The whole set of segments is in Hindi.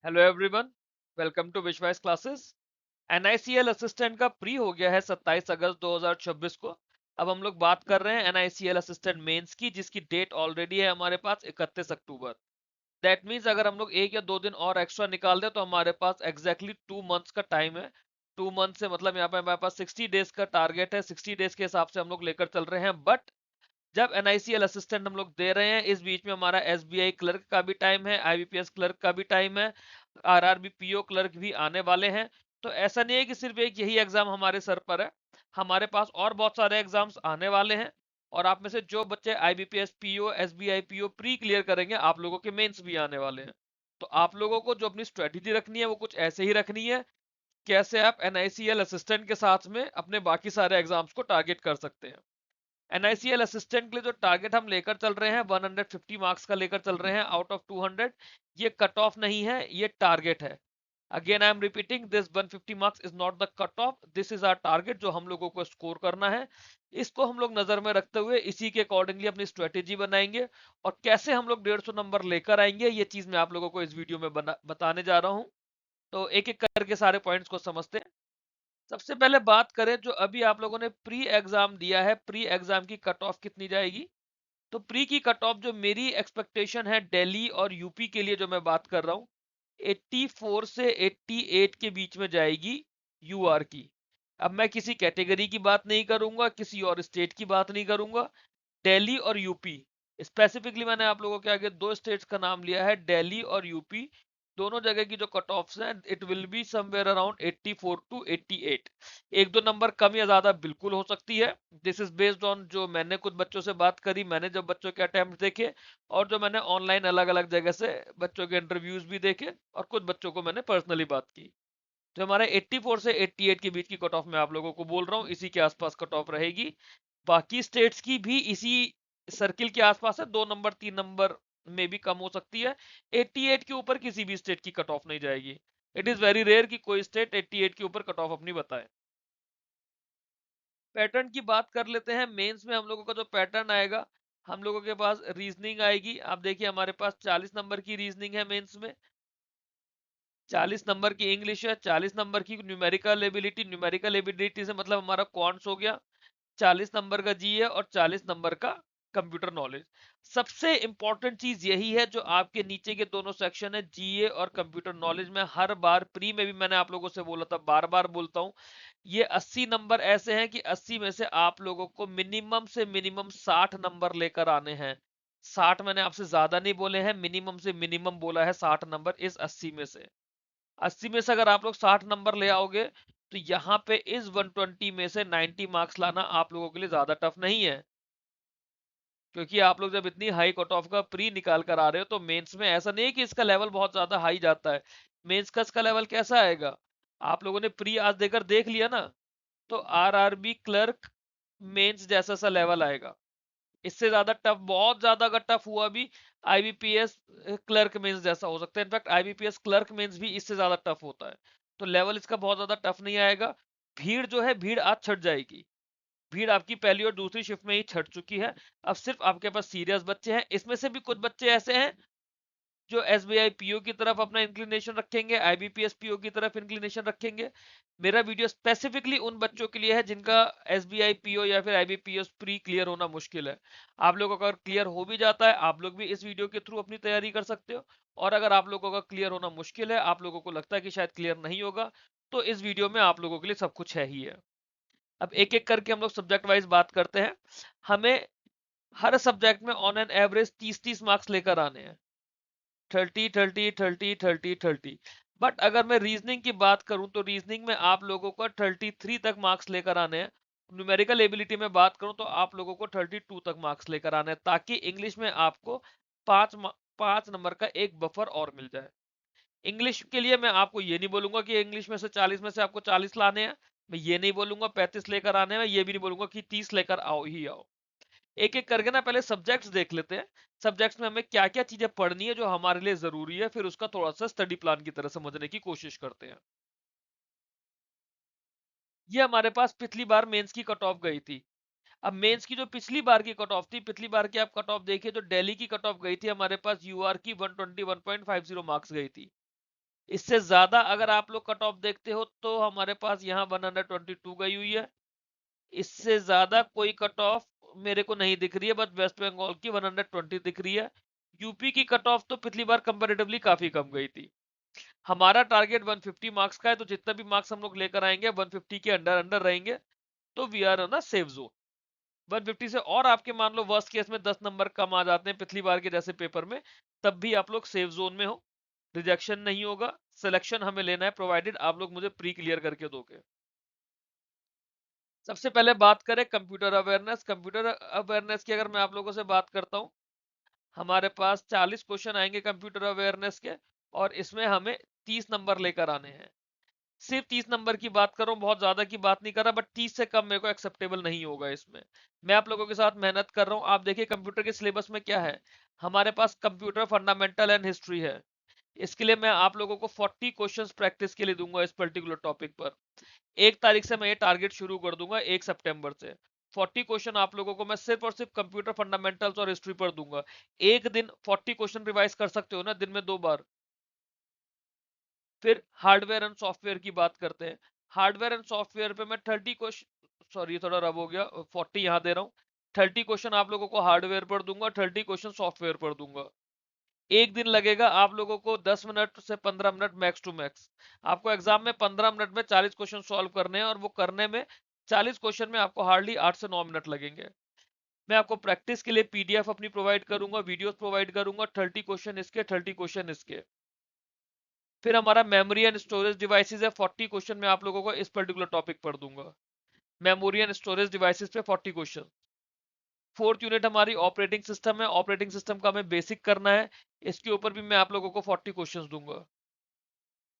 हेलो एवरीवन, वेलकम टू विश्वास क्लासेस। एनआईसीएल असिस्टेंट का प्री हो गया है 27 अगस्त 2026 को। अब हम लोग बात कर रहे हैं एनआईसीएल असिस्टेंट मेंस की, जिसकी डेट ऑलरेडी है हमारे पास 31 अक्टूबर। दैट मीन्स अगर हम लोग एक या दो दिन और एक्स्ट्रा निकाल दें तो हमारे पास एग्जैक्टली 2 मंथ्स का टाइम है। 2 मंथ से मतलब यहाँ पे हमारे पास 60 डेज का टारगेट है। 60 डेज के हिसाब से हम लोग लेकर चल रहे हैं। बट जब एनआईसीएल असिस्टेंट हम लोग दे रहे हैं, इस बीच में हमारा एसबीआई क्लर्क का भी टाइम है, आईबीपीएस क्लर्क का भी टाइम है, आरआरबी पीओ क्लर्क भी आने वाले हैं। तो ऐसा नहीं है कि सिर्फ एक यही एग्जाम हमारे सर पर है, हमारे पास और बहुत सारे एग्जाम्स आने वाले हैं। और आप में से जो बच्चे IBPS PO SBI PO pre clear करेंगे, आप लोगों के मेंस भी आने वाले हैं। तो आप लोगों को जो अपनी स्ट्रेटेजी रखनी है वो कुछ ऐसे ही रखनी है, कैसे आप एनआईसीएल असिस्टेंट के साथ में अपने बाकी सारे एग्जाम्स को टारगेट कर सकते हैं। एनआईसीएल असिस्टेंट के लिए जो टारगेट हम लेकर चल रहे हैं 150 मार्क्स का लेकर चल रहे हैं आउट ऑफ 200। ये कट ऑफ नहीं है, ये टारगेट है। Again I am repeating, this 150 marks is not the cut off, this is our target जो हम लोगों को स्कोर करना है। इसको हम लोग नजर में रखते हुए इसी के अकॉर्डिंगली अपनी स्ट्रेटेजी बनाएंगे, और कैसे हम लोग 150 नंबर लेकर आएंगे ये चीज मैं आप लोगों को इस वीडियो में बताने जा रहा हूँ। तो एक एक करके सारे पॉइंट्स को समझते हैं। सबसे पहले बात करें, जो अभी आप लोगों ने प्री एग्जाम दिया है, प्री एग्जाम की कट ऑफ कितनी जाएगी। तो प्री की कट ऑफ जो मेरी एक्सपेक्टेशन है दिल्ली और यूपी के लिए जो मैं बात कर रहा हूँ, 84 से 88 के बीच में जाएगी यूआर की। अब मैं किसी कैटेगरी की बात नहीं करूंगा, किसी और स्टेट की बात नहीं करूंगा, दिल्ली और यूपी। स्पेसिफिकली मैंने आप लोगों के आगे दो स्टेट्स का नाम लिया है, दिल्ली और यूपी। दोनों जगह की जो कट ऑफ्स हैं, it will be somewhere around 84 to 88। एक दो नंबर कम या ज्यादा बिल्कुल हो सकती है। दिस इज बेस्ड ऑन जो मैंने कुछ बच्चों से बात करी, मैंने जब बच्चों के अटेम्प्ट देखे, और जो मैंने ऑनलाइन अलग अलग जगह से बच्चों के इंटरव्यूज भी देखे, और कुछ बच्चों को मैंने पर्सनली बात की। जो हमारे 84 से 88 के बीच की कट ऑफ मैं आप लोगों को बोल रहा हूँ, इसी के आसपास कट ऑफ रहेगी। बाकी स्टेट्स की भी इसी सर्किल के आसपास है, 2 नंबर 3 नंबर में भी कम हो सकती है। 88 के ऊपर किसी भी स्टेट की कट ऑफ नहीं जाएगी। इट इज वेरी रेयर कि कोई स्टेट 88 के ऊपर कट ऑफ अपनी बताए। पैटर्न की बात कर लेते हैं। मेंस में हम लोगों का जो पैटर्न आएगा, हम लोगों के पास रीजनिंग आएगी। आप देखिए हमारे पास 40 नंबर की रीजनिंग है मेंस में, 40 नंबर की इंग्लिश है, 40 नंबर की न्यूमेरिकल एबिलिटी। न्यूमेरिकल एबिलिटी से मतलब हमारा क्वांट्स हो गया, 40 नंबर का जीए और 40 नंबर का कंप्यूटर नॉलेज। सबसे इंपॉर्टेंट चीज यही है, जो आपके नीचे के दोनों सेक्शन है जीए और कंप्यूटर नॉलेज में, हर बार प्री में भी मैंने आप लोगों से बोला था, बार बार बोलता हूं, ये 80 नंबर ऐसे हैं कि 80 में से आप लोगों को मिनिमम से मिनिमम 60 नंबर लेकर आने हैं। 60 मैंने आपसे ज्यादा नहीं बोले हैं, मिनिमम से मिनिमम बोला है 60 नंबर इस 80 में से। 80 में से अगर आप लोग 60 नंबर ले आओगे, तो यहाँ पे इस 120 में से 90 मार्क्स लाना आप लोगों के लिए ज्यादा टफ नहीं है। क्योंकि आप लोग जब इतनी हाई कट ऑफ का प्री निकाल कर आ रहे हो, तो मेंस में ऐसा नहीं है कि इसका लेवल बहुत ज्यादा हाई जाता है। मेंस का इसका लेवल कैसा आएगा, आप लोगों ने प्री आज देकर देख लिया ना, तो आरआरबी क्लर्क मेंस जैसा सा लेवल आएगा। इससे ज्यादा टफ, बहुत ज्यादा अगर टफ हुआ भी, आईबीपीएस क्लर्क मेंस जैसा हो सकता है। इनफैक्ट आईबीपीएस क्लर्क मेंस भी इससे ज्यादा टफ होता है। तो लेवल इसका बहुत ज्यादा टफ नहीं आएगा। भीड़ जो है, भीड़ आज छट जाएगी। भीड़ आपकी पहली और दूसरी शिफ्ट में ही छट चुकी है। अब सिर्फ आपके पास सीरियस बच्चे हैं। इसमें से भी कुछ बच्चे ऐसे हैं जो एसबीआई पीओ की तरफ अपना इंक्लिनेशन रखेंगे, आईबीपीएस पीओ की तरफ इंक्लिनेशन रखेंगे। मेरा वीडियो स्पेसिफिकली उन बच्चों के लिए है जिनका एसबीआई पीओ या फिर आईबीपीएस प्री क्लियर होना मुश्किल है। आप लोगों का अगर क्लियर हो भी जाता है, आप लोग भी इस वीडियो के थ्रू अपनी तैयारी कर सकते हो। और अगर आप लोगों का क्लियर होना मुश्किल है, आप लोगों को लगता है कि शायद क्लियर नहीं होगा, तो इस वीडियो में आप लोगों के लिए सब कुछ है ही है। अब एक एक करके हम लोग सब्जेक्ट वाइज बात करते हैं। हमें हर सब्जेक्ट में ऑन एन एवरेज 30-30 मार्क्स लेकर आने हैं। 30-30-30-30-30। बट अगर मैं रीजनिंग की बात करूं, तो रीजनिंग में आप लोगों को 33 तक मार्क्स लेकर आने हैं। न्यूमेरिकल एबिलिटी में बात करूं तो आप लोगों को 32 तक मार्क्स लेकर आने हैं, ताकि इंग्लिश में आपको 5 नंबर का एक बफर और मिल जाए। इंग्लिश के लिए मैं आपको ये नहीं बोलूंगा कि इंग्लिश में से 40 में से आपको 40 लाने हैं। मैं ये नहीं बोलूंगा 35 लेकर आने हैं, ये भी नहीं बोलूंगा कि 30 लेकर आओ ही आओ। एक एक करके ना पहले सब्जेक्ट्स देख लेते हैं। सब्जेक्ट्स में हमें क्या क्या चीजें पढ़नी है जो हमारे लिए जरूरी है, फिर उसका थोड़ा सा स्टडी प्लान की तरह समझने की कोशिश करते हैं। ये हमारे पास पिछली बार मेंस की कट ऑफ गई थी। अब मेंस की जो पिछली बार की कट ऑफ थी, पिछली बार की आप कट ऑफ देखिए, तो दिल्ली की कट ऑफ गई थी हमारे पास यूआर की 121.50 मार्क्स गई थी। इससे ज्यादा अगर आप लोग कट ऑफ देखते हो तो हमारे पास यहाँ 122 गई हुई है। इससे ज्यादा कोई कट ऑफ मेरे को नहीं दिख रही है, बस वेस्ट बंगाल की 120 दिख रही है। यूपी की कट ऑफ तो पिछली बार कंपैरेटिवली काफी कम गई थी। हमारा टारगेट 150 मार्क्स का है, तो जितना भी मार्क्स हम लोग लेकर आएंगे 150 के अंडर अंडर रहेंगे तो we are on a safe zone. 150 से और आपके मान लो वर्स्ट केस में 10 नंबर कम आ जाते हैं पिछली बार के जैसे पेपर में, तब भी आप लोग सेफ जोन में हो, रिजेक्शन नहीं होगा। सिलेक्शन हमें लेना है प्रोवाइडेड आप लोग मुझे प्री क्लियर करके दोगे। सबसे पहले बात करें कंप्यूटर अवेयरनेस। कंप्यूटर अवेयरनेस की अगर मैं आप लोगों से बात करता हूं, हमारे पास 40 क्वेश्चन आएंगे कंप्यूटर अवेयरनेस के, और इसमें हमें 30 नंबर लेकर आने हैं। सिर्फ 30 नंबर की बात कर रहा हूँ, बहुत ज्यादा की बात नहीं कर रहा, बट 30 से कम मेरे को एक्सेप्टेबल नहीं होगा इसमें। मैं आप लोगों के साथ मेहनत कर रहा हूँ। आप देखिए कंप्यूटर के सिलेबस में क्या है, हमारे पास कंप्यूटर फंडामेंटल एंड हिस्ट्री है। इसके लिए मैं आप लोगों को 40 क्वेश्चंस प्रैक्टिस के लिए दूंगा इस पर्टिकुलर टॉपिक पर। 1 तारीख से मैं ये टारगेट शुरू कर दूंगा, 1 सितंबर से 40 क्वेश्चन आप लोगों को मैं सिर्फ और सिर्फ कंप्यूटर फंडामेंटल्स और हिस्ट्री पर दूंगा। एक दिन 40 क्वेश्चन रिवाइज कर सकते हो ना, दिन में 2 बार। फिर हार्डवेयर एंड सॉफ्टवेयर की बात करते हैं। हार्डवेयर एंड सॉफ्टवेयर पे मैं 30 क्वेश्चन, सॉरी थोड़ा रब हो गया, 40 यहाँ दे रहा हूँ। 30 क्वेश्चन आप लोगों को हार्डवेयर पर दूंगा, 30 क्वेश्चन सॉफ्टवेयर पर दूंगा। एक दिन लगेगा आप लोगों को 10 मिनट से 15 मिनट मैक्स टू मैक्स। आपको एग्जाम में 15 मिनट में 40 क्वेश्चन सॉल्व करने हैं, और वो करने में 40 क्वेश्चन में आपको हार्डली 8 से 9 मिनट लगेंगे। मैं आपको प्रैक्टिस के लिए पीडीएफ अपनी प्रोवाइड करूंगा, वीडियोस प्रोवाइड करूंगा, 30 क्वेश्चन इसके, 30 क्वेश्चन इसके। फिर हमारा मेमोरी एंड स्टोरेज डिवाइसेस है, 40 क्वेश्चन मैं आप लोगों को इस पर्टिकुलर टॉपिक पर दूंगा। मेमोरी एंड स्टोरेज डिवाइसेस पे 40 क्वेश्चन। फोर्थ यूनिट हमारी ऑपरेटिंग सिस्टम है, ऑपरेटिंग सिस्टम का हमें बेसिक करना है, इसके ऊपर भी मैं आप लोगों को 40 क्वेश्चंस दूंगा।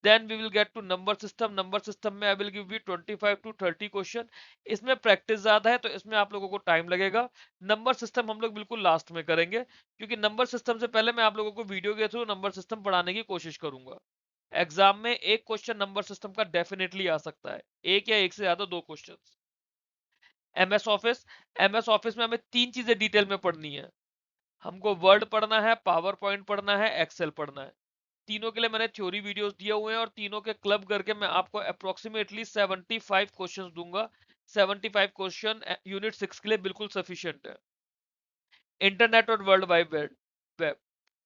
Then we will get to number system. Number system में I will give you 25 to 30 question. इसमें प्रैक्टिस ज्यादा है तो इसमें आप लोगों को टाइम लगेगा। नंबर सिस्टम हम लोग बिल्कुल लास्ट में करेंगे, क्योंकि नंबर सिस्टम से पहले मैं आप लोगों को वीडियो के थ्रू नंबर सिस्टम पढ़ाने की कोशिश करूंगा। एग्जाम में एक क्वेश्चन नंबर सिस्टम का डेफिनेटली आ सकता है, एक या एक से ज्यादा 2 question. MS office. MS office में हमें 3 चीजें डिटेल में पढ़नी है। हमको वर्ड पढ़ना है, पावर पॉइंट पढ़ना है, एक्सेल पढ़ना है। तीनों के लिए मैंने थ्योरी वीडियोस दिए हुए हैं, और तीनों के क्लब करके मैं आपको अप्रोक्सीमेटली 75 क्वेश्चंस दूंगा। 75 क्वेश्चन यूनिट 6 के लिए बिल्कुल सफिशिएंट है। इंटरनेट और वर्ल्ड वाइड वेब।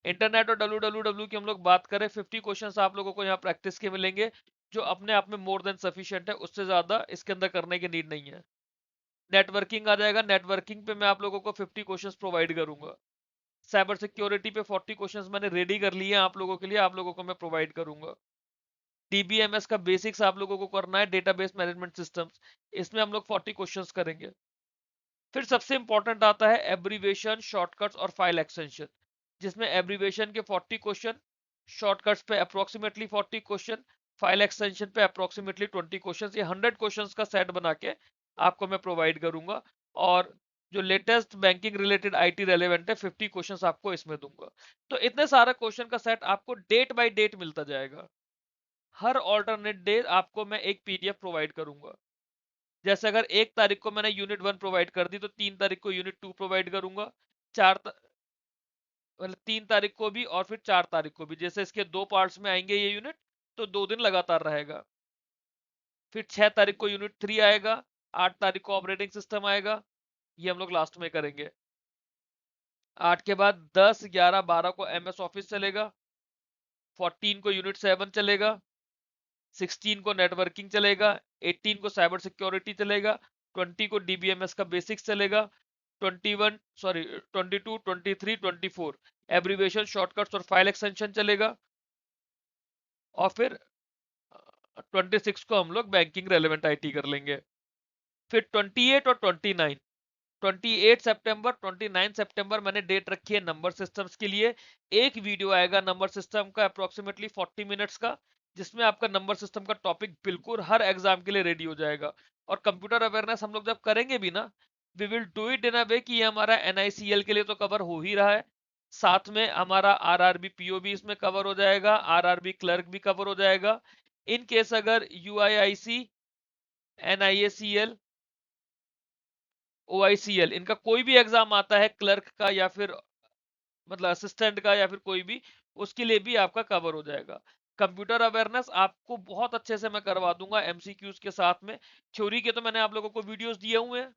इंटरनेट और डब्ल्यू की हम लोग बात करें, 50 क्वेश्चंस आप लोगों को यहाँ प्रैक्टिस के मिलेंगे, जो अपने आप में मोर देन सफिशिएंट है, उससे ज्यादा इसके अंदर करने की नीड नहीं है। नेटवर्किंग आ जाएगा, नेटवर्किंग पे मैं आप लोगों को 50 क्वेश्चंस प्रोवाइड करूंगा। साइबर सिक्योरिटी पे 40 क्वेश्चंस मैंने रेडी कर लिए हैं आप लोगों के लिए, आप लोगों को मैं प्रोवाइड करूंगा। डीबीएमएस का बेसिक्स आप लोगों को करना है, डेटाबेस मैनेजमेंट सिस्टम्स, इसमें हम लोग 40 क्वेश्चंस करेंगे। फिर सबसे इंपॉर्टेंट आता है एब्रीवेशन, शॉर्टकट्स और फाइल एक्सटेंशन, जिसमें एब्रीवेशन के 40 क्वेश्चन, शॉर्टकट्स पे अप्रोक्सीमेटली 40 क्वेश्चन, फाइल एक्सटेंशन पे अप्रोक्सीमेटली 20 क्वेश्चन। ये 100 क्वेश्चंस का सेट बना के आपको मैं प्रोवाइड करूंगा। और जो latest banking related IT relevant है, 50 क्वेश्चंस आपको इसमें दूंगा। तो इतने सारे क्वेश्चन का सेट आपको डेट बाय डेट मिलता जाएगा। हर ऑल्टरनेट डे आपको मैं एक पीडीएफ प्रोवाइड करूंगा। जैसे अगर 1 तारीख को मैंने यूनिट 1 प्रोवाइड कर दी, तो 3 तारीख को यूनिट 2 प्रोवाइड करूंगा। मतलब 3 तारीख को भी, और फिर 4 तारीख को भी। जैसे इसके 2 पार्ट्स में आएंगे ये यूनिट, तो 2 दिन लगातार रहेगा। फिर 6 तारीख को यूनिट 3 आएगा, 8 तारीख को ऑपरेटिंग सिस्टम आएगा। ये हम लोग लास्ट में करेंगे। 8 के बाद 10, 11, 12 को एमएस ऑफिस चलेगा। 14 को यूनिट 7 चलेगा। 16 को नेटवर्किंग चलेगा। 18 को साइबर सिक्योरिटी चलेगा। 20 को डीबीएमएस का बेसिक्स चलेगा। 22, 23, 24 एब्रीवेशन, शॉर्टकट्स और फाइल एक्सटेंशन चलेगा। और फिर 26 को हम लोग बैंकिंग रेलेवेंट आईटी कर लेंगे। फिर 28 और 29, 28 सितंबर, 29 सितंबर मैंने डेट रखी है नंबर सिस्टम्स के लिए। एक वीडियो आएगा नंबर सिस्टम का अप्रोक्सीमेटली 40 मिनट्स का, जिसमें आपका नंबर सिस्टम का टॉपिक बिल्कुल हर एग्जाम के लिए रेडी हो जाएगा। और कंप्यूटर अवेयरनेस हम लोग जब करेंगे भी ना, we will do it in a way कि ये हमारा एनआईसीएल के लिए तो कवर हो ही रहा है, साथ में हमारा आरआरबी पीओ भी इसमें कवर हो जाएगा, आरआरबी क्लर्क भी कवर हो जाएगा। इन केस अगर यूआईआईसी, एनआईएसीएल, ओआईसीएल, इनका कोई भी एग्जाम आता है क्लर्क का, या फिर मतलब असिस्टेंट का, या फिर कोई भी, उसके लिए भी आपका कवर हो जाएगा। कंप्यूटर अवेयरनेस आपको बहुत अच्छे से मैं करवा दूंगा एमसीक्यूज के साथ में। थ्योरी के तो मैंने आप लोगों को वीडियोस दिए हुए हैं,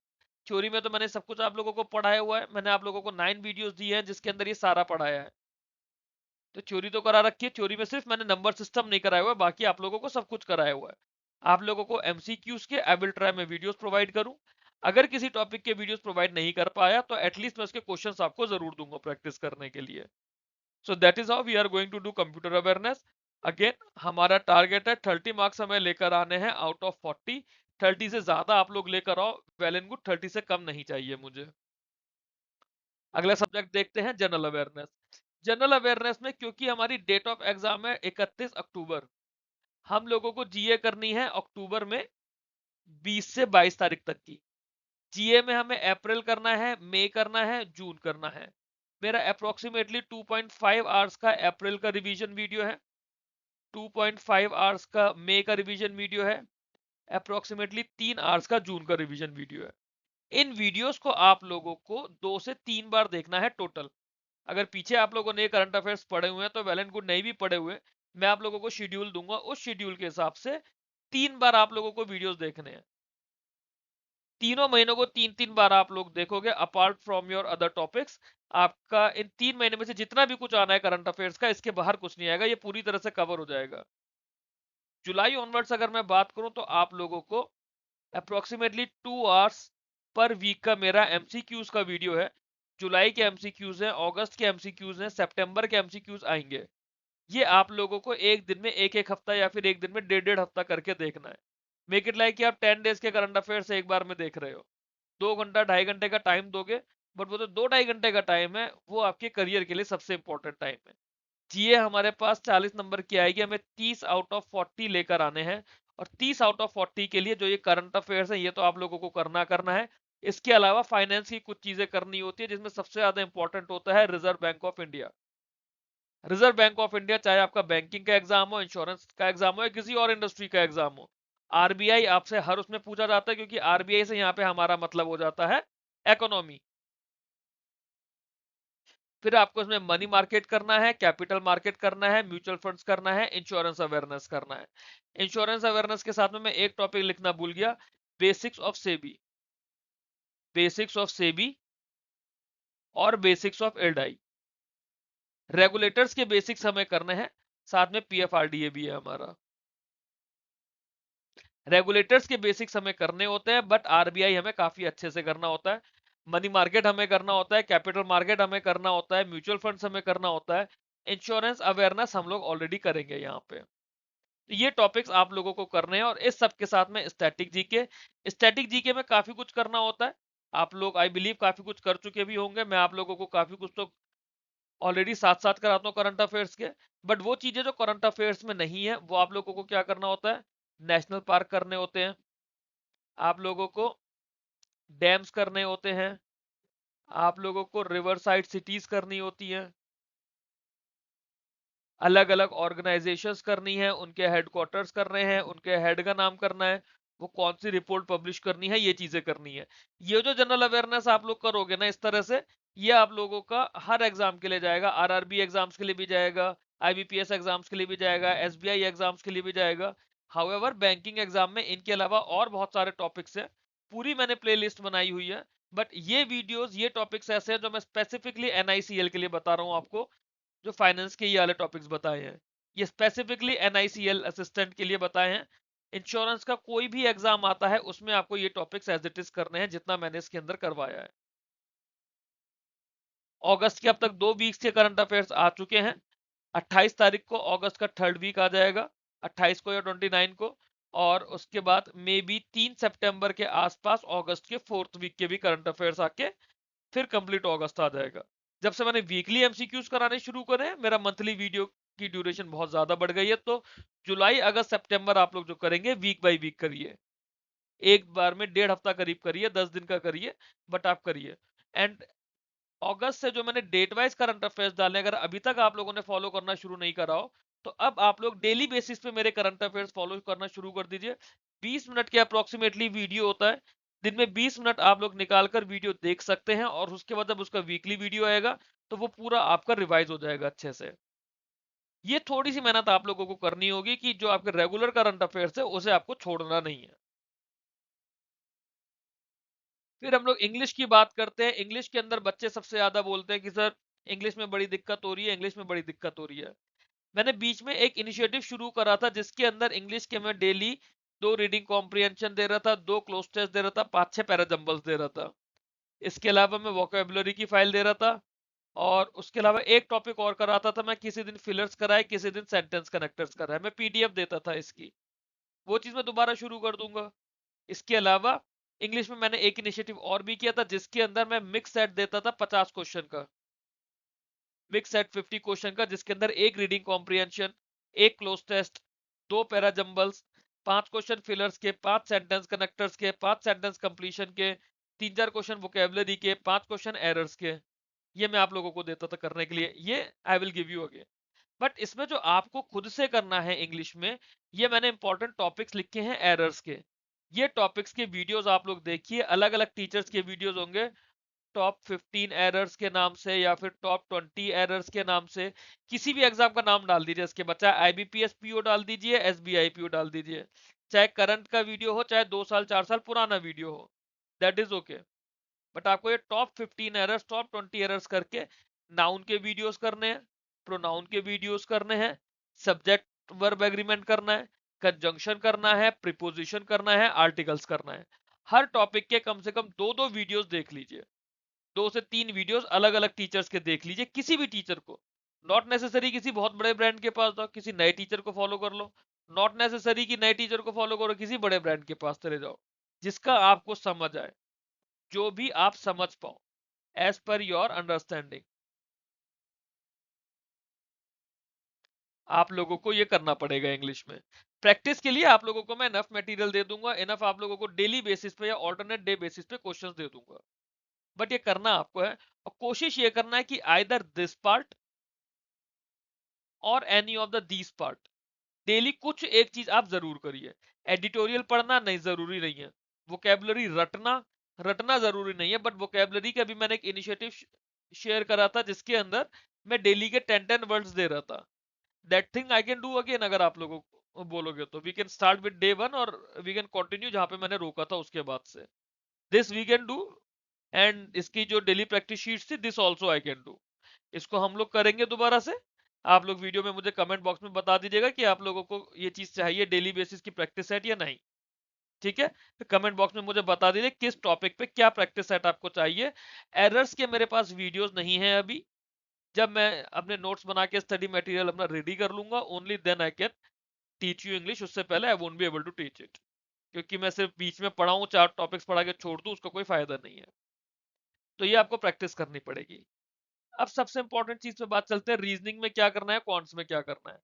थ्योरी में तो मैंने सब कुछ आप लोगों को पढ़ाया हुआ है, मैंने आप लोगों को 9 वीडियोस दिए हैं जिसके अंदर ये सारा पढ़ाया है। तो थ्योरी तो करा रखी है, थ्योरी में सिर्फ मैंने नंबर सिस्टम नहीं कराया हुआ है, बाकी आप लोगों को सब कुछ कराया हुआ है। आप लोगों को एमसीक्यूज के आई विल ट्राई में वीडियोस प्रोवाइड करूं। अगर किसी टॉपिक के वीडियोस प्रोवाइड नहीं कर पाया तो एटलीस्ट मैं उसके क्वेश्चंस आपको जरूर दूंगा प्रैक्टिस करने के लिए। So that is how we are going to do computer awareness. Again हमारा टारगेट है 30 मार्क्स हमें लेकर आने हैं आउट ऑफ 40। 30 से ज्यादा आप लोग लेकर आओ, वेल एंड गुड, 30 से कम नहीं चाहिए मुझे। अगला सब्जेक्ट देखते हैं, जनरल अवेयरनेस। जनरल अवेयरनेस में क्योंकि हमारी डेट ऑफ एग्जाम है 31 अक्टूबर, हम लोगों को जीए करनी है अक्टूबर में 20 से 22 तारीख तक की। जीए में हमें अप्रैल करना है, मई करना है, जून करना है। मेरा अप्रोक्सीमेटली 2.5 आवर्स का अप्रैल का रिवीजन वीडियो है, 2.5 आवर्स का मई का रिवीजन वीडियो है, अप्रोक्सीमेटली 3 आवर्स का जून का रिवीजन वीडियो है। इन वीडियोस को आप लोगों को 2 से 3 बार देखना है टोटल। अगर पीछे आप लोगों ने करंट अफेयर्स पढ़े हुए हैं तो वेल एंड गुड, नहीं भी पढ़े हुए मैं आप लोगों को शेड्यूल दूंगा, उस शेड्यूल के हिसाब से 3 बार आप लोगों को वीडियोस देखने हैं। तीनों महीनों को 3-3 बार आप लोग देखोगे, apart from your other topics. आपका इन 3 महीने में से जितना भी कुछ आना है करंट अफेयर्स का, इसके बाहर कुछ नहीं आएगा, ये पूरी तरह से कवर हो जाएगा। जुलाई ऑनवर्ड्स अगर मैं बात करूं तो आप लोगों को अप्रोक्सीमेटली 2 आवर्स पर वीक का मेरा एमसीक्यूज का वीडियो है। जुलाई के एमसीक्यूज हैं, अगस्त के एमसीक्यूज हैं, सितंबर के एमसीक्यूज आएंगे। ये आप लोगों को एक दिन में एक हफ्ता या फिर एक दिन में 1.5 हफ्ता करके देखना है। मेक इट लाइक कि आप 10 डेज के करंट अफेयर्स एक बार में देख रहे हो। 2 घंटा 2.5 घंटे का टाइम दोगे, बट वो तो 2-2.5 घंटे का टाइम है, वो आपके करियर के लिए सबसे इंपॉर्टेंट टाइम है। जीए हमारे पास 40 नंबर की आएगी, हमें 30 आउट ऑफ 40 लेकर आने हैं। और 30 आउट ऑफ 40 के लिए जो ये करंट अफेयर्स है ये तो आप लोगों को करना है। इसके अलावा फाइनेंस की कुछ चीजें करनी होती है, जिसमें सबसे ज्यादा इंपॉर्टेंट होता है reserve bank of India. Reserve bank of India, चाहे आपका बैंकिंग का एग्जाम हो, इंश्योरेंस का एग्जाम हो या किसी और इंडस्ट्री का एग्जाम हो, आरबीआई आपसे हर उसमें पूछा जाता है, क्योंकि आरबीआई से यहाँ पे हमारा मतलब हो जाता है इकोनॉमी। फिर आपको इसमें मनी मार्केट करना है, कैपिटल मार्केट करना है, म्यूचुअल फंड्स करना है, इंश्योरेंस अवेयरनेस करना है। इंश्योरेंस अवेयरनेस के साथ में मैं एक टॉपिक लिखना भूल गया, basics of SEBI, basics of SEBI और बेसिक्स ऑफ एल्डाई। रेगुलेटर्स के बेसिक्स हमें करने हैं, साथ में पीएफआरडीए भी है हमारा। रेगुलेटर्स के बेसिक्स हमें करने होते हैं, बट आरबीआई हमें काफी अच्छे से करना होता है। मनी मार्केट हमें करना होता है, कैपिटल मार्केट हमें करना होता है, म्यूचुअल फंड्स हमें करना होता है, इंश्योरेंस अवेयरनेस हम लोग ऑलरेडी करेंगे यहाँ पे। तो ये टॉपिक्स आप लोगों को करने हैं, और इस सब के साथ में स्टैटिक जीके में काफी कुछ करना होता है। आप लोग आई बिलीव काफी कुछ कर चुके भी होंगे, मैं आप लोगों को काफी कुछ तो ऑलरेडी साथ साथ कराता हूँ करंट अफेयर्स के। बट वो चीजें जो करंट अफेयर्स में नहीं है वो आप लोगों को क्या करना होता है, नेशनल पार्क करने होते हैं, आप लोगों को डैम्स करने होते हैं, आप लोगों को रिवर साइड सिटीज करनी होती हैं, अलग अलग ऑर्गेनाइजेशंस करनी है, उनके हेडक्वार्टर्स करने हैं, उनके हेड का नाम करना है, वो कौन सी रिपोर्ट पब्लिश करनी है, ये चीजें करनी है। ये जो जनरल अवेयरनेस आप लोग करोगे ना इस तरह से, ये आप लोगों का हर एग्जाम के लिए जाएगा, आरआरबी एग्जाम्स के लिए भी जाएगा, आईबीपीएस एग्जाम्स के लिए भी जाएगा, एसबीआई एग्जाम्स के लिए भी जाएगा। हाउएवर बैंकिंग एग्जाम में इनके अलावा और बहुत सारे टॉपिक्स हैं, पूरी मैंने प्ले लिस्ट बनाई हुई है। बट ये वीडियोस, ये टॉपिक्स ऐसे हैं जो मैं स्पेसिफिकली एनआईसीएल के लिए बता रहा हूँ आपको, जो फाइनेंस के ये वाले टॉपिक्स बताए हैं ये स्पेसिफिकली एनआईसीएल असिस्टेंट के लिए बताए हैं। इंश्योरेंस का कोई भी एग्जाम आता है उसमें आपको ये टॉपिक्स एज इट इज करने हैं, जितना मैंने इसके अंदर करवाया है। अगस्त के अब तक 2 वीक्स के करंट अफेयर्स आ चुके हैं। 28 तारीख को अगस्त का थर्ड वीक आ जाएगा, 28 को या 29 को। और उसके बाद मे बी 3 सितंबर के आसपास अगस्त के फोर्थ वीक के भी करंट अफेयर्स आके फिर कंप्लीट अगस्त आ जाएगा। जब से मैंने वीकली एमसीक्यूज कराने शुरू करे हैं, मेरा मंथली वीडियो की ड्यूरेशन बहुत ज्यादा बढ़ गई है। तो जुलाई अगस्त सितंबर आप लोग जो करेंगे वीक बाय वीक करिए, एक बार में 1.5 हफ्ता करीब करिए, 10 दिन का करिए, बट आप करिए। एंड अगस्त से जो मैंने डेट वाइज करंट अफेयर्स डाले, अगर अभी तक आप लोगों ने फॉलो करना शुरू नहीं करा हो तो अब आप लोग डेली बेसिस पे मेरे करंट अफेयर्स फॉलो करना शुरू कर दीजिए। 20 मिनट के अप्रोक्सीमेटली वीडियो होता है, दिन में 20 मिनट आप लोग निकाल कर वीडियो देख सकते हैं, और उसके बाद जब उसका वीकली वीडियो आएगा तो वो पूरा आपका रिवाइज हो जाएगा अच्छे से। ये थोड़ी सी मेहनत आप लोगों को करनी होगी कि जो आपके रेगुलर करंट अफेयर्स है उसे आपको छोड़ना नहीं है। फिर हम लोग इंग्लिश की बात करते हैं। इंग्लिश के अंदर बच्चे सबसे ज्यादा बोलते हैं कि सर इंग्लिश में बड़ी दिक्कत हो रही है, इंग्लिश में बड़ी दिक्कत हो रही है। मैंने बीच में एक इनिशिएटिव शुरू करा था जिसके अंदर इंग्लिश के मैं डेली 2 रीडिंग कॉम्प्रिहेंशन दे रहा था, 2 क्लोज टेस्ट दे रहा था, 5-6 पैराजम्बल्स दे रहा था। इसके अलावा मैं वोकेबुलरी की फाइल दे रहा था, और उसके अलावा एक टॉपिक और कराता था मैं, किसी दिन फिलर्स कराए, किसी दिन सेंटेंस कनेक्टर्स कराए, मैं पीडीएफ देता था इसकी। वो चीज मैं दोबारा शुरू कर दूंगा। इसके अलावा इंग्लिश में मैंने एक इनिशिएटिव और भी किया था जिसके अंदर मैं मिक्स सेट देता था 50 क्वेश्चन का, मिक्स सेट 50 क्वेश्चन का, जिसके अंदर एक रीडिंग कॉम्प्रिहेंशन, एक close test, 2 parajumbles, 5 question fillers के, 5 सेंटेंस कनेक्टर्स के, 5 सेंटेंस कंप्लीशन के, 3-4 क्वेश्चन वोकेबुलरी के, 5 क्वेश्चन एरर्स के। ये मैं आप लोगों को देता था करने के लिए, ये आई will give you again. But इसमें जो आपको खुद से करना है इंग्लिश में, ये मैंने इंपॉर्टेंट टॉपिक्स लिखे हैं एरर्स के। ये टॉपिक्स के वीडियोस आप लोग देखिए, अलग अलग टीचर्स के वीडियोस होंगे, टॉप 15 एरर्स के नाम से या फिर टॉप 20 एरर्स के नाम से, किसी भी एग्जाम का नाम डाल दीजिए इसके, बच्चा आईबीपीएस पीओ डाल दीजिए, एसबीआई पीओ डाल दीजिए, चाहे करंट का वीडियो हो चाहे 2 साल 4 साल पुराना वीडियो हो, दैट इज ओके। बट आपको ये टॉप 15 एरर्स, टॉप 20 एरर्स करके नाउन के वीडियोस करने हैं, प्रोनाउन के वीडियोस करने हैं, सब्जेक्ट वर्ब एग्रीमेंट करना है, कंजंक्शन करना है, प्रीपोजिशन करना है, आर्टिकल्स करना है। हर टॉपिक के कम से कम 2-2 वीडियोस देख लीजिए, 2 से 3 वीडियोस अलग अलग टीचर्स के देख लीजिए, किसी भी टीचर को। नॉट नेसेसरी किसी बहुत बड़े ब्रांड के पास जाओ, किसी नए टीचर को फॉलो कर लो। नॉट नेसेसरी कि नए टीचर को फॉलो करो, किसी बड़े ब्रांड के पास चले जाओ, जिसका आपको समझ आए, जो भी आप समझ पाओ एज पर योर अंडरस्टैंडिंग। आप लोगों को ये करना पड़ेगा इंग्लिश में। प्रैक्टिस के लिए आप लोगों को मैं इनफ मटेरियल दे दूंगा, इनफ आप लोगों को डेली बेसिस पे या ऑल्टरनेट डे बेसिस पे क्वेश्चंस दे दूंगा। बट ये करना आपको है, और कोशिश ये करना है कि आइदर दिस पार्ट और any of the these part, daily कुछ एक चीज आप जरूर करिए। एडिटोरियल पढ़ना नहीं जरूरी नहीं है, वोकेबलरी रटना रटना जरूरी नहीं है, बट वोकेबलरी का भी मैंने एक इनिशिएटिव शेयर करा था जिसके अंदर मैं डेली के 10-10 वर्ड्स दे रहा था। That thing I can do again, अगर आप लोगों को बोलोगे तो we can start with day 1 और वी कैन कंटिन्यू जहां पे मैंने रोका था उसके बाद से। This we can do, and इसकी जो डेली प्रैक्टिस शीट्स थी, this also I can do. इसको हम लोग करेंगे दोबारा से। आप लोग वीडियो में मुझे कमेंट बॉक्स में बता दीजिएगा कि आप लोगों को ये चीज चाहिए डेली बेसिस की प्रैक्टिस सेट या नहीं। ठीक है, तो कमेंट बॉक्स में मुझे बता दीजिए किस टॉपिक पे क्या प्रैक्टिस सेट आपको चाहिए। एरर्स के मेरे पास वीडियोस नहीं है अभी, जब मैं अपने नोट्स बना के स्टडी मटेरियल अपना रेडी कर लूंगा, only then I can teach you English. उससे पहले I won't be able to teach it, क्योंकि मैं सिर्फ बीच में पढ़ाऊं, 4 टॉपिक्स पढ़ा के छोड़ दूं, उसका कोई फायदा नहीं है। तो ये आपको प्रैक्टिस करनी पड़ेगी। अब सबसे इंपॉर्टेंट चीज पे बात चलते हैं, रीजनिंग में क्या करना है, क्वांट्स में क्या करना है।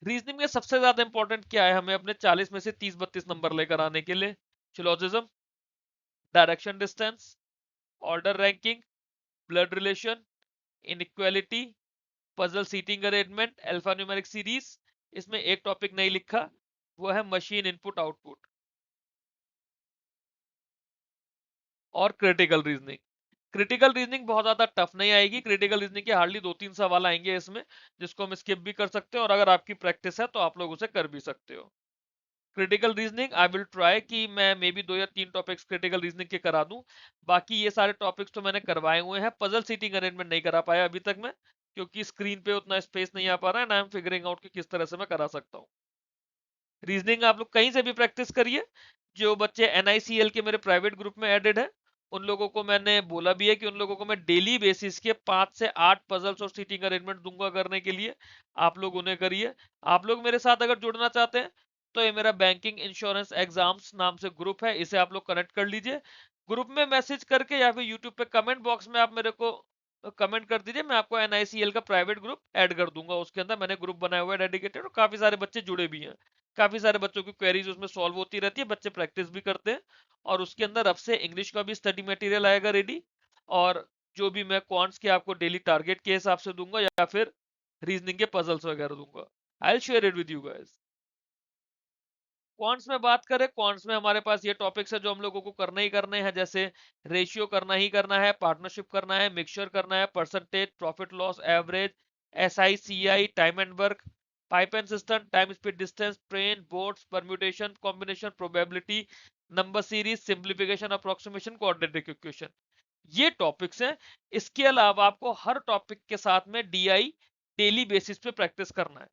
रीजनिंग में सबसे ज्यादा इंपॉर्टेंट क्या है, हमें अपने 40 में से 30-32 नंबर लेकर आने के लिए? Syllogism, direction distance, order ranking, blood relation, inequality, puzzle seating arrangement, alpha numeric series. इसमें एक टॉपिक नहीं लिखा, वो है मशीन इनपुट आउटपुट और क्रिटिकल रीजनिंग। क्रिटिकल रीजनिंग बहुत ज्यादा टफ नहीं आएगी, क्रिटिकल रीजनिंग के हार्डली 2-3 सवाल आएंगे इसमें, जिसको हम स्किप भी कर सकते हैं, और अगर आपकी प्रैक्टिस है तो आप लोग उसे कर भी सकते हो। Critical reasoning I will try कि मैं मे बी 2 या 3 टॉपिक्स क्रिटिकल रीजनिंग के करा दूं। बाकी ये सारे टॉपिक्स तो मैंने करवाए हुए हैं। पजल सीटिंग अरेंजमेंट नहीं करा पाया अभी तक मैं, क्योंकि स्क्रीन पे उतना स्पेस नहीं आ पा रहा है, ना आई एम फिगरिंग आउट कि किस तरह से मैं करा सकता हूँ। रीजनिंग आप लोग कहीं से भी प्रैक्टिस करिए। जो बच्चे एनआईसीएल के मेरे प्राइवेट ग्रुप में एडेड है, उन लोगों को मैंने बोला भी है कि उन लोगों को मैं डेली बेसिस के 5 से 8 पजल्स और सीटिंग अरेंजमेंट दूंगा करने के लिए। आप लोग उन्हें करिए। आप लोग मेरे साथ अगर जुड़ना चाहते हैं तो ये मेरा बैंकिंग इंश्योरेंस एग्जाम्स नाम से ग्रुप है, इसे आप लोग कनेक्ट कर लीजिए। ग्रुप में मैसेज करके या फिर यूट्यूब पे कमेंट बॉक्स में आप मेरे को कमेंट कर दीजिए, मैं आपको एनआईसीएल का प्राइवेट ग्रुप ऐड कर दूंगा। उसके अंदर मैंने ग्रुप बनाया हुआ है डेडिकेटेड, और काफी सारे बच्चे जुड़े भी हैं। काफी सारे बच्चों की क्वेरीज उसमें सॉल्व होती रहती है, बच्चे प्रैक्टिस भी करते हैं। और उसके अंदर अब से इंग्लिश का भी स्टडी मटेरियल आएगा रेडी, और जो भी मैं क्वांट्स के आपको डेली टारगेट के हिसाब से दूंगा या फिर रीजनिंग के पजल्स वगैरह दूंगा, I will share it with you guys. Quants में बात करें, क्वांट्स में हमारे पास ये टॉपिक्स है जो हम लोगों को करने ही करने हैं, जैसे रेशियो करना ही करना है, पार्टनरशिप करना है, मिक्सचर करना है, percentage, profit loss, average, SI, CI, time and work, pipe and system, time speed distance, train, boats, permutation, combination, probability, number series, simplification, approximation, quadratic equation. ये टॉपिक्स हैं। इसके अलावा आपको हर टॉपिक के साथ में DI डेली बेसिस पे प्रैक्टिस करना है।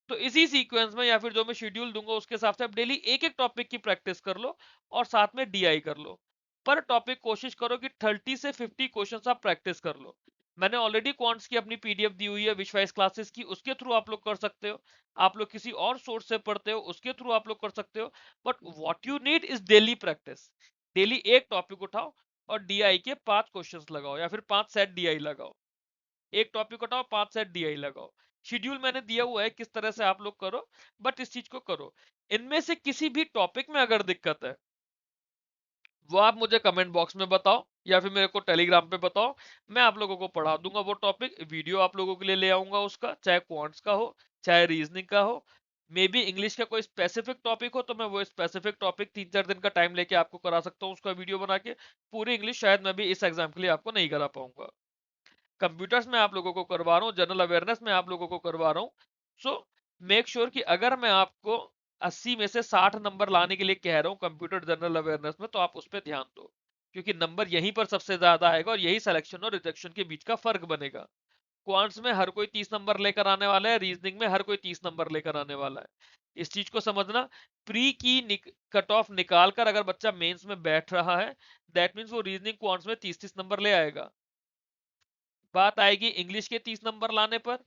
तो इसी सीक्वेंस में या फिर जो मैं शेड्यूल दूंगा उसके हिसाब से आप डेली एक एक टॉपिक की प्रैक्टिस कर लो और साथ में DI कर लो। पर टॉपिक कोशिश करो कि 30 से 50 क्वेश्चंस आप प्रैक्टिस कर लो। मैंने ऑलरेडी क्वांट्स की अपनी PDF दी हुई है विश्वास क्लासेस की, उसके थ्रू आप लोग कर सकते हो। आप लोग किसी और सोर्स से पढ़ते हो उसके थ्रू आप लोग कर सकते हो। But what you need is daily practice. Daily एक टॉपिक उठाओ और DI के 5 क्वेश्चंस लगाओ या फिर 5 सेट DI लगाओ। एक टॉपिक उठाओ 5 सेट DI लगाओ। शेड्यूल मैंने दिया हुआ है किस तरह से आप लोग करो, बट इस चीज को करो। इनमें से किसी भी टॉपिक में अगर दिक्कत है वो आप मुझे कमेंट बॉक्स में बताओ या फिर मेरे को टेलीग्राम पे बताओ। मैं आप लोगों को पढ़ा दूंगा वो टॉपिक, वीडियो आप लोगों के लिए ले आऊंगा उसका, चाहे क्वांट्स का हो चाहे रीजनिंग का हो। मे बी इंग्लिश का कोई स्पेसिफिक टॉपिक हो तो मैं वो स्पेसिफिक टॉपिक 3-4 दिन का टाइम लेके आपको करा सकता हूँ उसका वीडियो बना के। पूरी इंग्लिश शायद मैं भी इस एग्जाम के लिए आपको नहीं करा पाऊंगा। कंप्यूटर्स में आप लोगों को करवा रहा हूँ, जनरल अवेयरनेस में आप लोगों को करवा रहा हूँ। सो मेक श्योर कि अगर मैं आपको 80 में से 60 नंबर लाने के लिए कह रहा हूँ कंप्यूटर जनरल अवेयरनेस में, तो आप उस पर ध्यान दो, क्योंकि नंबर यहीं पर सबसे ज्यादा आएगा और यही सिलेक्शन और रिजेक्शन के बीच का फर्क बनेगा। क्वांट्स में हर कोई 30 नंबर लेकर आने वाला है, रीजनिंग में हर कोई 30 नंबर लेकर आने वाला है। इस चीज को समझना। प्री की कट ऑफ निकाल कर अगर बच्चा मेंस में बैठ रहा है, दैट मीन्स वो रीजनिंग क्वांट्स में 30-30 नंबर ले आएगा। बात आएगी इंग्लिश के 30 नंबर लाने पर,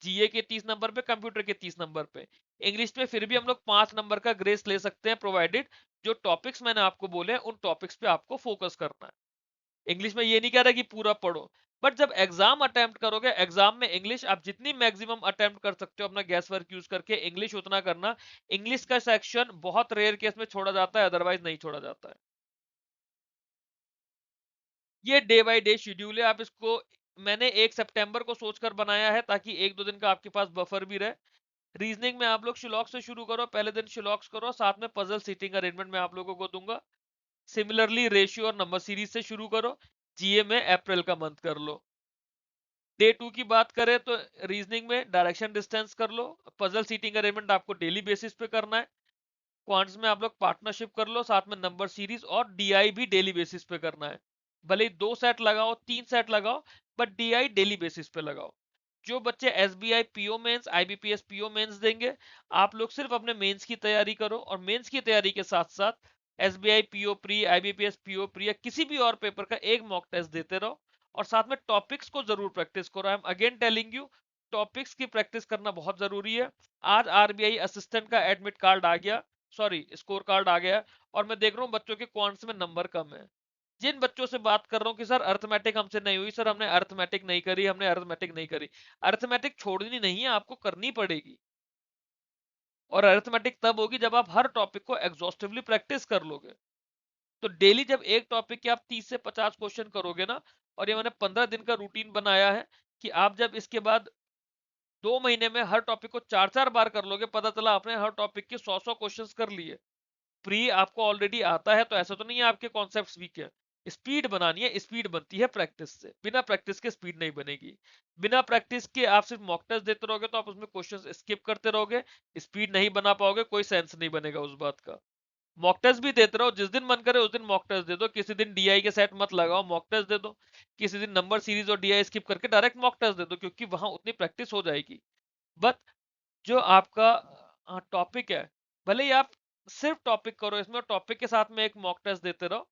GA के 30 नंबर पे, कंप्यूटर के 30 नंबर पे। इंग्लिश में फिर भी हम लोग 5 नंबर का ग्रेस ले सकते हैं, प्रोवाइडेड जो टॉपिक्स मैंने आपको बोले उन टॉपिक्स पे आपको फोकस करना है। इंग्लिश में ये नहीं कह रहा कि पूरा पढ़ो, बट जब एग्जाम अटेम्प्ट करोगे, एग्जाम में इंग्लिश आप जितनी मैक्सिमम अटेम्प्ट कर सकते हो अपना गैस वर्क यूज करके इंग्लिश उतना करना। इंग्लिश का सेक्शन बहुत रेयर केस में छोड़ा जाता है, अदरवाइज नहीं छोड़ा जाता है। ये डे बाय डे शेड्यूल है, आप इसको, मैंने 1 सितंबर को सोचकर बनाया है ताकि 1-2 दिन का आपके पास बफर भी रहे। रीजनिंग में आप लोग शिलॉक से शुरू करो, पहले दिन शिलॉक्स करो, साथ में पजल सीटिंग अरेंजमेंट में आप लोगों को दूंगा। सिमिलरली रेशियो और नंबर सीरीज से शुरू करो। GA में अप्रैल का मंथ कर लो। डे 2 की बात करें तो रीजनिंग में डायरेक्शन डिस्टेंस कर लो, पजल सीटिंग अरेंजमेंट आपको डेली बेसिस पे करना है। क्वांट्स में आप लोग पार्टनरशिप कर लो, साथ में नंबर सीरीज और DI भी डेली बेसिस पे करना है। भले ही 2 सेट लगाओ 3 सेट लगाओ, बट DI डेली बेसिस पे लगाओ। जो बच्चे SBI PO mains IBPS PO mains देंगे, आप लोग सिर्फ अपने मेंस की तैयारी करो और मेंस की तैयारी के साथ साथ SBI PO pre, IBPS PO pre या किसी भी और पेपर का एक मॉक टेस्ट देते रहो और साथ में टॉपिक्स को जरूर प्रैक्टिस करो। I am again telling you, topics की प्रैक्टिस करना बहुत जरूरी है। आज RBI असिस्टेंट का एडमिट कार्ड आ गया, सॉरी स्कोर कार्ड आ गया, और मैं देख रहा हूँ बच्चों के क्वांट्स में नंबर कम है। जिन बच्चों से बात कर रहा हूँ कि सर अर्थमेटिक हमसे नहीं हुई, सर हमने अर्थमेटिक नहीं करी, हमने अर्थमेटिक नहीं करी, अर्थमेटिक छोड़नी नहीं है, आपको करनी पड़ेगी। और अर्थमेटिक तब होगी जब आप हर टॉपिक को एग्जॉस्टिवली प्रैक्टिस कर लोगे। तो डेली जब एक टॉपिक के आप 30 से 50 क्वेश्चन करोगे ना, और ये मैंने 15 दिन का रूटीन बनाया है कि आप जब इसके बाद 2 महीने में हर टॉपिक को 4-4 बार कर लोगे, पता चला आपने हर टॉपिक के 100-100 क्वेश्चंस कर लिए। प्री आपको ऑलरेडी आता है तो ऐसा तो नहीं है आपके कॉन्सेप्ट्स वीक है। स्पीड बनानी है, स्पीड बनती है प्रैक्टिस से, बिना प्रैक्टिस के स्पीड नहीं बनेगी। बिना प्रैक्टिस के आप सिर्फ मॉक टेस्ट देते रहोगे तो आप उसमें क्वेश्चंस स्किप करते रहोगे, स्पीड नहीं बना पाओगे, कोई सेंस नहीं बनेगा उस बात का। मॉक टेस्ट भी देते रहो, जिस दिन मन करे उस दिन मॉक टेस्ट दे दो, किसी दिन DI के सेट मत लगाओ, मॉक टेस्ट दे दो। किसी दिन नंबर सीरीज और DI स्किप करके डायरेक्ट मॉक टेस्ट दे दो, क्योंकि वहां उतनी प्रैक्टिस हो जाएगी। बट जो आपका टॉपिक है, भले ही आप सिर्फ टॉपिक करो इसमें, टॉपिक के साथ में एक मॉक टेस्ट देते रहो,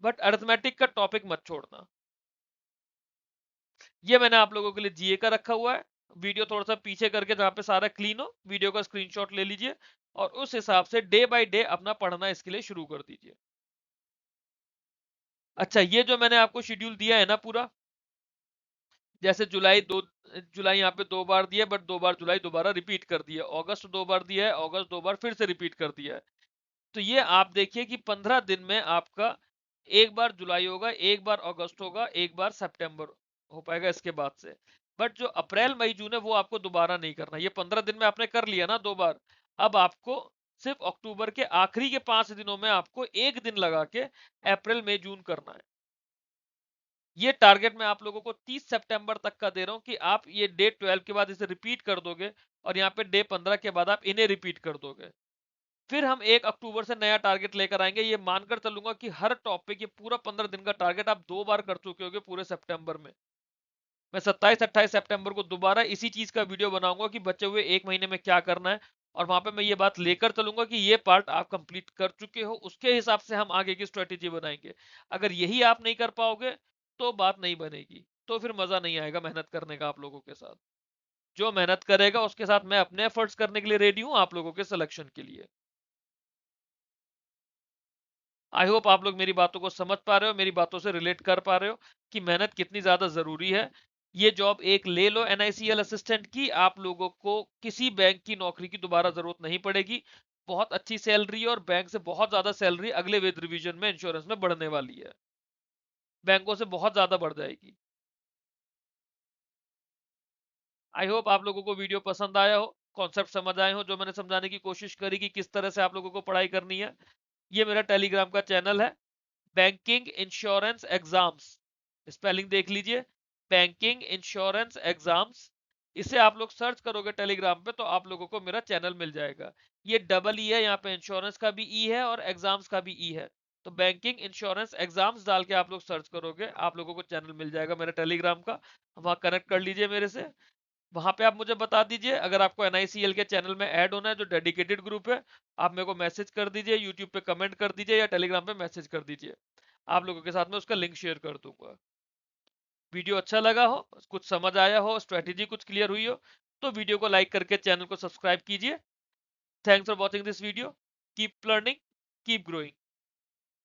बट अरिथमेटिक का टॉपिक मत छोड़ना। ये मैंने आप लोगों के लिए GA का रखा हुआ है वीडियो, थोड़ा सा पीछे करके जहां पे सारा क्लीन हो, वीडियो का स्क्रीनशॉट ले लीजिए और उस हिसाब से डे बाय डे अपना पढ़ना इसके लिए शुरू कर दीजिए। अच्छा, ये जो मैंने आपको शेड्यूल दिया है ना पूरा, जैसे जुलाई यहाँ पे 2 बार दिया, बट 2 बार जुलाई दोबारा रिपीट कर दिया, अगस्त 2 बार दिया है, अगस्त 2 बार फिर से रिपीट कर दिया है। तो ये आप देखिए कि 15 दिन में आपका एक बार जुलाई होगा, एक बार अगस्त होगा, एक बार सितंबर हो पाएगा इसके बाद से। बट जो अप्रैल मई जून है वो आपको दोबारा नहीं करना। ये 15 दिन में आपने कर लिया ना 2 बार, अब आपको सिर्फ अक्टूबर के आखिरी के 5 दिनों में आपको एक दिन लगा के अप्रैल मई जून करना है। ये टारगेट मैं आप लोगों को 30 सितंबर तक का दे रहा हूं कि आप ये डे 12 के बाद इसे रिपीट कर दोगे और यहाँ पे डे 15 के बाद आप इन्हें रिपीट कर दोगे। फिर हम 1 अक्टूबर से नया टारगेट लेकर आएंगे। ये मानकर चलूंगा कि हर टॉपिक ये पूरा 15 दिन का टारगेट आप 2 बार कर चुके होगे पूरे सितंबर में। मैं 27-28 सितंबर को दोबारा इसी चीज का वीडियो बनाऊंगा कि बचे हुए 1 महीने में क्या करना है, और वहां पे मैं ये बात लेकर चलूंगा कि ये पार्ट आप कंप्लीट कर चुके हो, उसके हिसाब से हम आगे की स्ट्रेटेजी बनाएंगे। अगर यही आप नहीं कर पाओगे तो बात नहीं बनेगी, तो फिर मजा नहीं आएगा मेहनत करने का आप लोगों के साथ। जो मेहनत करेगा उसके साथ मैं अपने एफर्ट्स करने के लिए रेडी हूं आप लोगों के सिलेक्शन के लिए। आई होप आप लोग मेरी बातों को समझ पा रहे हो, मेरी बातों से रिलेट कर पा रहे हो कि मेहनत कितनी ज्यादा जरूरी है। ये जॉब एक ले लो एनआईसीएल असिस्टेंट की, आप लोगों को किसी बैंक की नौकरी की दोबारा जरूरत नहीं पड़ेगी। बहुत अच्छी सैलरी और बैंक से बहुत ज्यादा सैलरी अगले वेद रिवीजन में इंश्योरेंस में बढ़ने वाली है, बैंकों से बहुत ज्यादा बढ़ जाएगी। आई होप आप लोगों को वीडियो पसंद आया हो, कॉन्सेप्ट समझ आए हो, जो मैंने समझाने की कोशिश करी कि किस तरह से आप लोगों को पढ़ाई करनी है। ये मेरा टेलीग्राम का चैनल है, बैंकिंग इंश्योरेंस एग्जाम्स, स्पेलिंग देख लीजिए, बैंकिंग इंश्योरेंस एग्जाम्स। इसे आप लोग सर्च करोगे टेलीग्राम पे तो आप लोगों को मेरा चैनल मिल जाएगा। ये डबल ई है, यहाँ पे इंश्योरेंस का भी ई है और एग्जाम्स का भी ई है, तो बैंकिंग इंश्योरेंस एग्जाम्स डाल के आप लोग सर्च करोगे, आप लोगों को चैनल मिल जाएगा मेरा टेलीग्राम का। वहां कनेक्ट कर लीजिए मेरे से। वहां पे आप मुझे बता दीजिए अगर आपको एनआईसीएल के चैनल में ऐड होना है, जो डेडिकेटेड ग्रुप है। आप मेरे को मैसेज कर दीजिए, यूट्यूब पे कमेंट कर दीजिए या टेलीग्राम पे मैसेज कर दीजिए, आप लोगों के साथ में उसका लिंक शेयर कर दूंगा। वीडियो अच्छा लगा हो, कुछ समझ आया हो, स्ट्रेटेजी कुछ क्लियर हुई हो, तो वीडियो को लाइक करके चैनल को सब्सक्राइब कीजिए। Thanks for watching this video. Keep learning, keep growing.